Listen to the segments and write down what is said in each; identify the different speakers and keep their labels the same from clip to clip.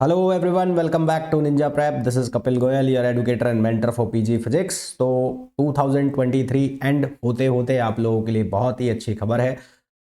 Speaker 1: Hello everyone, welcome back to Ninja Prep. This is Kapil Goyal, your educator and mentor for PG physics. तो 2023 and होते होते आप लोगों के लिए बहुत ही अच्छी खबर है,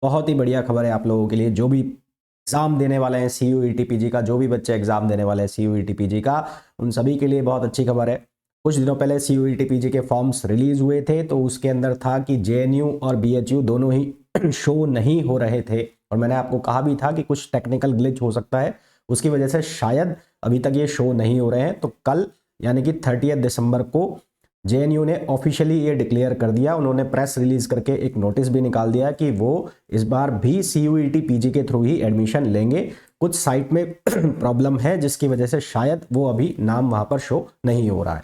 Speaker 1: बहुत ही बढ़िया खबर है आप लोगों के लिए जो भी एग्ज़ाम देने वाले हैं C U E T P G का। जो भी बच्चे एग्ज़ाम देने वाले हैं C U E T P G का, उन सभी के लिए बहुत अच्छी खबर है। कुछ दिनों पहले C U E T P G के फॉर्म्स रिलीज हुए थे, तो उसके अंदर था कि जे एन यू और बी एच यू दोनों ही शो नहीं हो रहे थे, और मैंने आपको कहा भी था कि कुछ टेक्निकल ग्लिच हो सकता है, उसकी वजह से शायद अभी तक ये शो नहीं हो रहे हैं। तो कल यानी कि 30 दिसंबर को जेएनयू ने ऑफिशियली ये डिक्लेयर कर दिया, उन्होंने प्रेस रिलीज करके एक नोटिस भी निकाल दिया कि वो इस बार भी सीयूईटी पीजी के थ्रू ही एडमिशन लेंगे। कुछ साइट में प्रॉब्लम है जिसकी वजह से शायद वो अभी नाम वहां पर शो नहीं हो रहा है।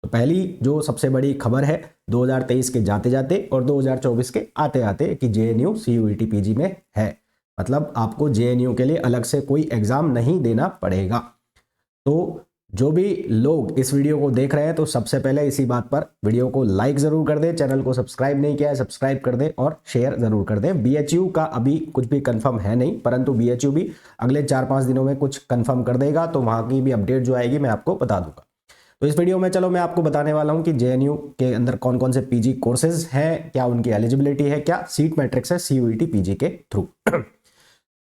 Speaker 1: तो पहली जो सबसे बड़ी खबर है 2023 के जाते जाते और 2024 के आते आते कि जेएनयू सीयूईटी पीजी में है, मतलब आपको जेएनयू के लिए अलग से कोई एग्जाम नहीं देना पड़ेगा। तो जो भी लोग इस वीडियो को देख रहे हैं, तो सबसे पहले इसी बात पर वीडियो को लाइक जरूर कर दें, चैनल को सब्सक्राइब नहीं किया है सब्सक्राइब कर दें और शेयर जरूर कर दें। बीएचयू का अभी कुछ भी कंफर्म है नहीं, परंतु बीएचयू भी अगले 4-5 दिनों में कुछ कंफर्म कर देगा, तो वहां की भी अपडेट जो आएगी मैं आपको बता दूंगा। तो इस वीडियो में चलो मैं आपको बताने वाला हूं कि जेएनयू के अंदर कौन कौन से पीजी कोर्सेज हैं, क्या उनकी एलिजिबिलिटी है, क्या सीट मैट्रिक्स है सीयूईटी पीजी के थ्रू।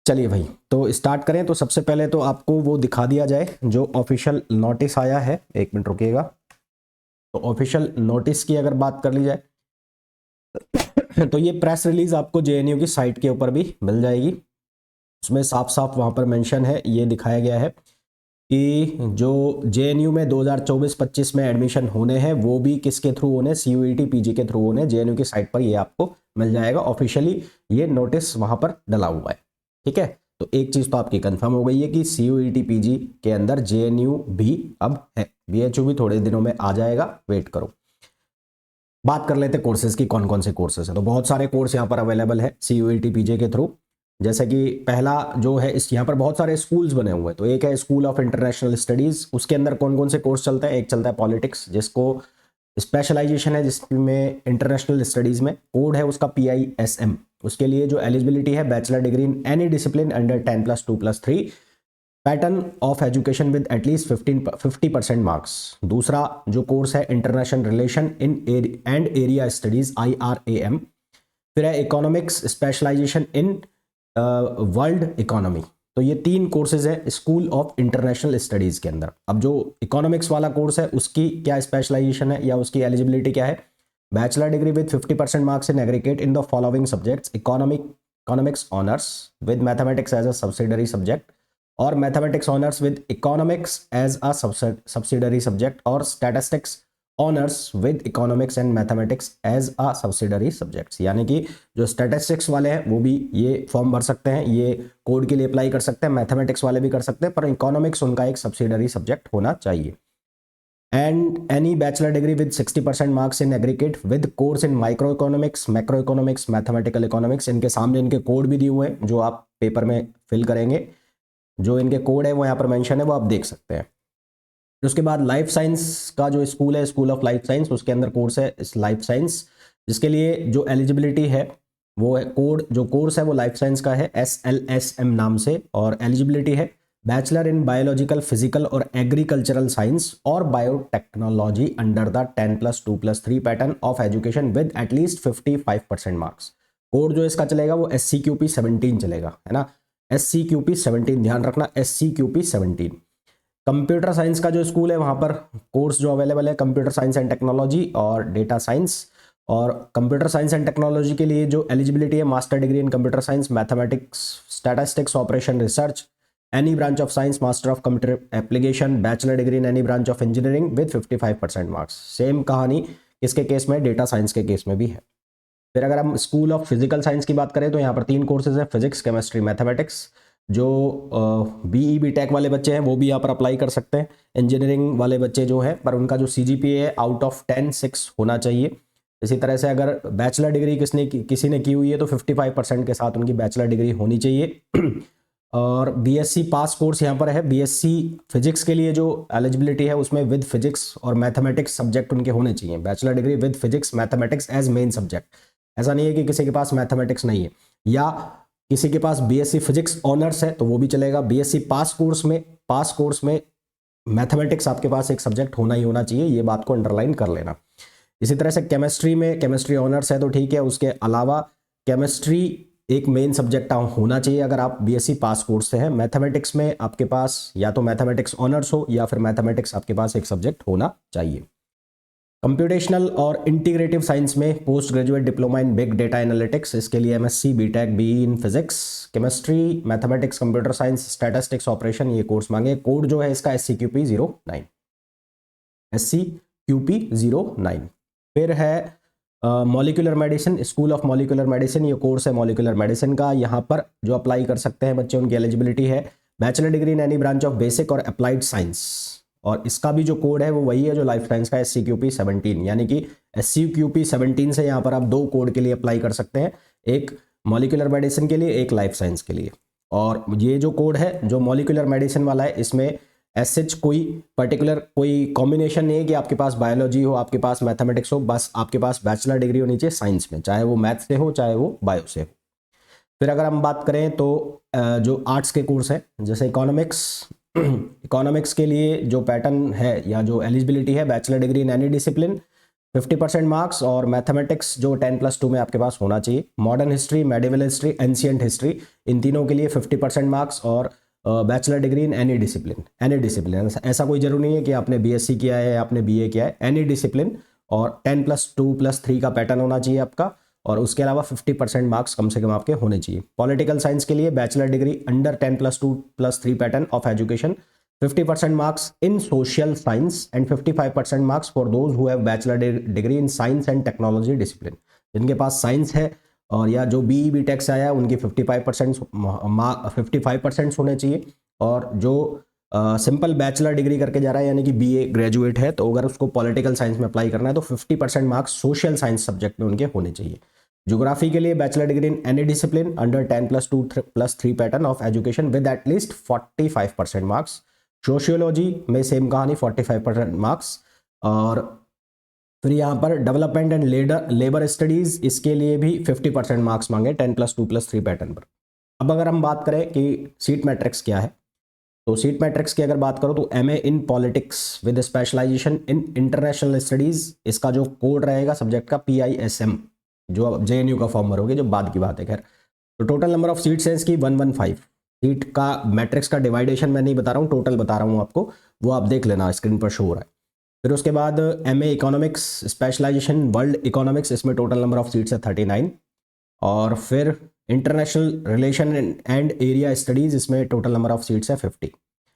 Speaker 1: चलिए भाई, तो स्टार्ट करें। तो सबसे पहले तो आपको वो दिखा दिया जाए जो ऑफिशियल नोटिस आया है। एक मिनट रुकिएगा। तो ऑफिशियल नोटिस की अगर बात कर ली जाए तो ये प्रेस रिलीज आपको जेएनयू की साइट के ऊपर भी मिल जाएगी। उसमें साफ साफ वहां पर मेंशन है, ये दिखाया गया है कि जो जेएनयू में 2024-25 में एडमिशन होने हैं वो भी किसके थ्रू होने, सीयूईटी पीजी के थ्रू होने। जेएनयू की साइट पर ये आपको मिल जाएगा, ऑफिशियली ये नोटिस वहां पर डला हुआ है। ठीक है, तो एक चीज तो आपकी कंफर्म हो गई है कि सीयूईटी पीजी के अंदर जेएनयू भी अब है, बीएचयू भी थोड़े दिनों में आ जाएगा, वेट करो। बात कर लेते कोर्सेज की, कौन कौन से कोर्सेज हैं। तो बहुत सारे कोर्स यहाँ पर अवेलेबल है सीयूईटी पीजी के थ्रू। जैसे कि पहला जो है, इस यहाँ पर बहुत सारे स्कूल्स बने हुए हैं। तो एक है स्कूल ऑफ इंटरनेशनल स्टडीज, उसके अंदर कौन कौन से कोर्स चलते हैं। एक चलता है पॉलिटिक्स, जिसको स्पेशलाइजेशन है जिसमें इंटरनेशनल स्टडीज में, कोड है उसका PISM। उसके लिए जो एलिजिबिलिटी है, bachelor degree in any discipline under 10+2+3, pattern of education with at least 50% marks. दूसरा जो कोर्स है international relation in and area studies IRAM। फिर है economics specialisation in world economy. तो ये 3 कोर्सेज है स्कूल ऑफ इंटरनेशनल स्टडीज के अंदर। अब जो इकोनॉमिक्स वाला कोर्स है उसकी क्या स्पेशलाइजेशन है या उसकी एलिजिबिलिटी क्या है, bachelor degree with 50% marks in aggregate in the following subjects, economics honours with mathematics as a subsidiary subject, और mathematics honours with economics as a subsidiary subject, और statistics honours with economics and mathematics as a subsidiary subjects. यानी कि जो statistics वाले हैं वो भी ये फॉर्म भर सकते हैं, ये कोड के लिए अप्लाई कर सकते हैं, मैथमेटिक्स वाले भी कर सकते हैं, पर इकोनॉमिक्स उनका एक सब्सिडरी सब्जेक्ट होना चाहिए। And any bachelor degree with 60% marks in aggregate with course in micro economics, macro economics, mathematical economics. इनके सामने इनके कोड भी दिए हुए हैं जो आप पेपर में फिल करेंगे। जो इनके कोड है वो यहाँ पर मेंशन है, वो आप देख सकते हैं। उसके बाद लाइफ साइंस का जो स्कूल है, स्कूल ऑफ लाइफ साइंस, उसके अंदर कोर्स है इस लाइफ साइंस, जिसके लिए जो एलिजिबिलिटी है वो है, कोड जो कोर्स है वो लाइफ साइंस का है SLSM नाम से, और एलिजिबिलिटी है बैचलर इन बायोलॉजिकल, फिजिकल और एग्रीकल्चरल साइंस और biotechnology under the 10+2+3 pattern of education with at least 55% marks. Code जो इसका चलेगा वो SCQP17 चलेगा, है ना, SCQP17 ध्यान रखना, SCQP17। कंप्यूटर साइंस का जो स्कूल है वहाँ पर कोर्स जो अवेलेबल है कंप्यूटर साइंस एंड टेक्नोलॉजी और डेटा साइंस। और कंप्यूटर साइंस एंड टेक्नोलॉजी के लिए जो एलिजिबिलिटी है, master degree in computer science, mathematics, statistics, operation research, any branch of science, master of computer application, bachelor degree in any branch of engineering with 55% marks. Same कहानी इसके case में, data science के case में भी है। फिर अगर हम स्कूल ऑफ फिजिकल साइंस की बात करें तो यहाँ पर 3 कोर्सेज है, फिजिक्स, केमिस्ट्री, मैथमेटिक्स। जो BE BTech वाले बच्चे हैं वो भी यहाँ पर अप्लाई कर सकते हैं। इंजीनियरिंग वाले बच्चे जो हैं, पर उनका जो CGPA है आउट ऑफ 10 6 होना चाहिए। इसी तरह से अगर बैचलर डिग्री किसी ने की हुई है तो 55% के साथ उनकी बैचलर डिग्री होनी चाहिए। और BSc पास कोर्स यहाँ पर है। BSc फिजिक्स के लिए जो एलिजिबिलिटी है उसमें विद फिजिक्स और मैथमेटिक्स सब्जेक्ट उनके होने चाहिए, bachelor degree with physics mathematics as main subject. ऐसा नहीं है कि किसी के पास मैथमेटिक्स नहीं है, या किसी के पास BSc फिजिक्स ऑनर्स है तो वो भी चलेगा। BSc पास कोर्स में पास कोर्स में मैथमेटिक्स आपके पास एक सब्जेक्ट होना ही होना चाहिए, ये बात को अंडरलाइन कर लेना। इसी तरह से केमिस्ट्री में केमिस्ट्री ऑनर्स है तो ठीक है, उसके अलावा केमिस्ट्री एक मेन सब्जेक्ट होना चाहिए अगर आप बीएससी पास कोर्स से हैं। मैथमेटिक्स में आपके पास या तो मैथमेटिक्स ऑनर्स हो या फिर मैथमेटिक्स आपके पास एक सब्जेक्ट होना चाहिए। कंप्यूटेशनल और इंटीग्रेटिव साइंस में post graduate diploma in big data analytics, इसके लिए MSc BTech BE in physics, chemistry, mathematics, computer science, statistics, operation, ये कोर्स मांगे। कोड जो है इसका SCQP09, SCQP09। फिर है molecular medicine, school of molecular medicine, ये कोर्स है मॉलिक्यूलर मेडिसिन का। यहाँ पर जो अप्लाई कर सकते हैं बच्चे, उनकी एलिजिबिलिटी है bachelor degree in any branch of basic और अप्लाइड साइंस, और इसका भी जो कोड है वो वही है जो लाइफ साइंस का SCQP17, यानी कि SCQP17 से यहाँ पर आप 2 कोड के लिए अप्लाई कर सकते हैं, एक मॉलिक्यूलर मेडिसिन के लिए, एक लाइफ साइंस के लिए। और ये जो कोड है जो मॉलिक्यूलर मेडिसिन वाला है, इसमें एसएच कोई पर्टिकुलर कोई कॉम्बिनेशन नहीं है कि आपके पास बायोलॉजी हो, आपके पास मैथमेटिक्स हो, बस आपके पास बैचलर डिग्री होनी चाहिए साइंस में, चाहे वो मैथ से हो चाहे वो बायो से हो। फिर अगर हम बात करें तो जो आर्ट्स के कोर्स हैं जैसे इकोनॉमिक्स के लिए जो पैटर्न है या जो एलिजिबिलिटी है, bachelor degree in any discipline 50% marks, और मैथमेटिक्स जो 10+2 में आपके पास होना चाहिए। Modern history, medieval history, ancient history, इन तीनों के लिए 50% मार्क्स, और bachelor degree in any discipline. ऐसा कोई जरूरी नहीं है कि आपने बीएससी किया है या आपने बीए किया है, एनी डिसिप्लिन, और 10+2+3 का पैटर्न होना चाहिए आपका, और उसके अलावा 50% मार्क्स कम से कम आपके होने चाहिए। पॉलिटिकल साइंस के लिए bachelor degree under 10+2+3 pattern of education, 50% marks in social science and 55% marks for those who have bachelor degree in science and technology discipline. जिनके पास साइंस है और या जो बीई बीटेक से आया उनकी 55% होने चाहिए, और जो सिंपल बैचलर डिग्री करके जा रहा है यानी कि बीए ग्रेजुएट है, तो अगर उसको पॉलिटिकल साइंस में अप्लाई करना है तो 50% मार्क्स सोशल साइंस सब्जेक्ट में उनके होने चाहिए। ज्योग्राफी के लिए bachelor degree in any discipline under 10+2+3 pattern of education with at least 45% marks. Sociology में सेम कहानी, 45% मार्क्स। और फिर यहाँ पर डेवलपमेंट एंड लेबर स्टडीज, इसके लिए भी 50% मार्क्स मांगे 10+2+3 पैटर्न पर। अब अगर हम बात करें कि सीट मैट्रिक्स क्या है, तो सीट मैट्रिक्स की अगर बात करो तो MA in politics with specialisation in international studies, इसका जो कोड रहेगा सब्जेक्ट का PISM, जो JNU का फॉर्म भरोगे, जो बाद की बात है खैर। तो टोटल नंबर ऑफ सीट्स है इसकी 115। सीट का मैट्रिक्स का डिवाइडेशन मैं नहीं बता रहा हूँ, टोटल बता रहा हूँ आपको, वो आप देख लेना, स्क्रीन पर शो हो रहा है। फिर उसके बाद MA economics specialisation world economics, इसमें टोटल नंबर ऑफ सीट्स है 39। और फिर international relation and area studies, इसमें टोटल नंबर ऑफ सीट्स है 50।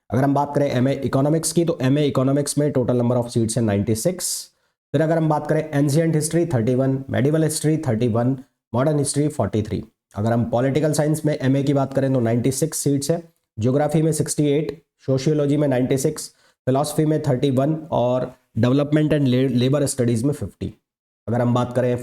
Speaker 1: अगर हम बात करें MA इकोनॉमिक्स की, तो MA इकोनॉमिक्स में टोटल नंबर ऑफ सीट्स है 96। फिर अगर हम बात करें ancient history 31, medieval history 31, modern history 43। अगर हम पॉलिटिकल साइंस में MA की बात करें तो 96 सीट्स है, ज्योग्राफी में 68, सोशियोलॉजी में 96, फिलॉसफी में 31, और डेवलपमेंट एंड लेबर स्टडीज़ में 50। अगर हम बात करें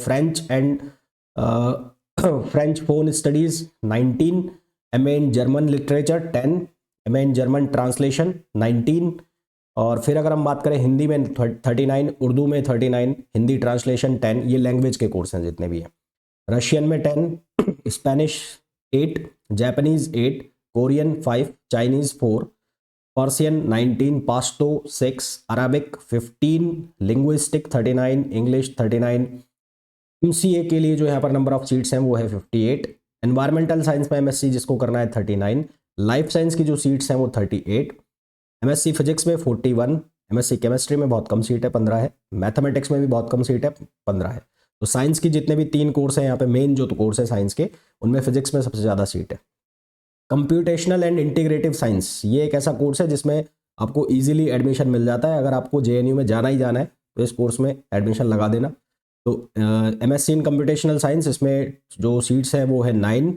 Speaker 1: French phone studies 19, MA in German literature 10, MA in German translation 19। और फिर अगर हम बात करें हिंदी में 39, उर्दू में 39, हिंदी ट्रांसलेशन 10, ये लैंग्वेज के कोर्स हैं जितने भी हैं। रशियन में 10, Spanish 8, Japanese 8, Korean 5, Chinese 4, Persian 19, पाश्तो 6, Arabic 15, linguistic 39, English 39। MCA के लिए जो यहाँ पर नंबर ऑफ सीट्स हैं वो है 58। एनवायरमेंटल साइंस में MSc जिसको करना है 39, लाइफ साइंस की जो सीट्स हैं वो 38, MSc फिजिक्स में 41, MSc केमिस्ट्री में बहुत कम सीट है 15 है, मैथमेटिक्स में भी बहुत कम सीट है 15 है। तो साइंस की जितने भी 3 कोर्स हैं यहाँ पे, मेन जो कोर्स है साइंस के, उनमें फिजिक्स में सबसे ज़्यादा सीट है। कंप्यूटेशनल एंड इंटीग्रेटिव साइंस, ये एक ऐसा कोर्स है जिसमें आपको इजीली एडमिशन मिल जाता है। अगर आपको JNU में जाना ही जाना है तो इस कोर्स में एडमिशन लगा देना। तो MSc इन कंप्यूटेशनल साइंस, इसमें जो सीट्स हैं वो है 9,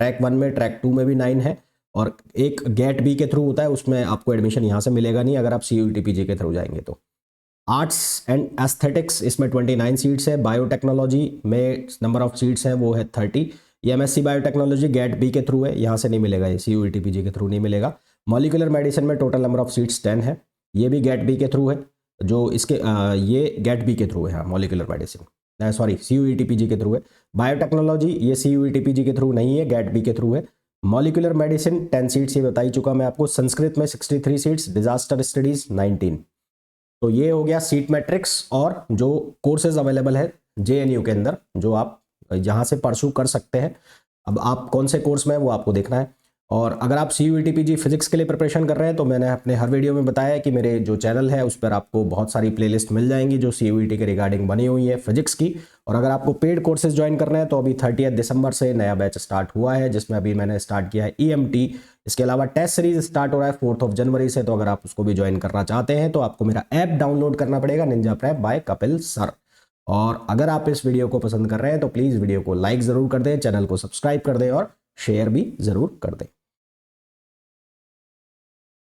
Speaker 1: ट्रैक 1 में, ट्रैक 2 में भी 9 है, और एक गेट बी के थ्रू होता है, उसमें आपको एडमिशन यहाँ से मिलेगा नहीं अगर आप CUET PG के थ्रू जाएंगे तो। आर्ट्स एंड एस्थेटिक्स, इसमें 29 सीट्स है। बायोटेक्नोलॉजी में नंबर ऑफ सीट्स हैं वो है 30। ये MSc बायोटेक्नोलॉजी गेट बी के थ्रू है, यहाँ से नहीं मिलेगा, ये CUET PG के थ्रू नहीं मिलेगा। मॉलिक्यूलर मेडिसिन में टोटल नंबर ऑफ सीट्स 10 है, ये भी गेट बी के थ्रू है, जो इसके ये गेट बी के थ्रू है, हाँ molecular medicine, sorry CUET PG के थ्रू है। बायोटेक्नोलॉजी ये CUET PG के थ्रू नहीं है, गेट बी के थ्रू है। मॉलिक्यूलर मेडिसिन 10 सीट्स, ये बता ही चुका मैं आपको। संस्कृत में 63 सीट्स, डिजास्टर स्टडीज 19। तो ये हो गया सीट मैट्रिक्स और जो कोर्सेज अवेलेबल है JNU के अंदर, जो आप यहाँ से परसू कर सकते हैं। अब आप कौन से कोर्स में है वो आपको देखना है। और अगर आप CUET PG फिजिक्स के लिए प्रिपरेशन कर रहे हैं तो मैंने अपने हर वीडियो में बताया है कि मेरे जो चैनल है उस पर आपको बहुत सारी प्लेलिस्ट मिल जाएंगी जो CUET के रिगार्डिंग बनी हुई है फिजिक्स की। और अगर आपको पेड कोर्सेज ज्वाइन करना है तो अभी 30 दिसंबर से नया बैच स्टार्ट हुआ है, जिसमें अभी मैंने स्टार्ट किया है EMT। इसके अलावा टेस्ट सीरीज स्टार्ट हो रहा है 4 जनवरी से। तो अगर आप उसको भी ज्वाइन करना चाहते हैं तो आपको मेरा ऐप डाउनलोड करना पड़ेगा, Ninja Prep by Kapil sir. और अगर आप इस वीडियो को पसंद कर रहे हैं तो प्लीज़ वीडियो को लाइक ज़रूर कर दें, चैनल को सब्सक्राइब कर दें और शेयर भी ज़रूर कर दें।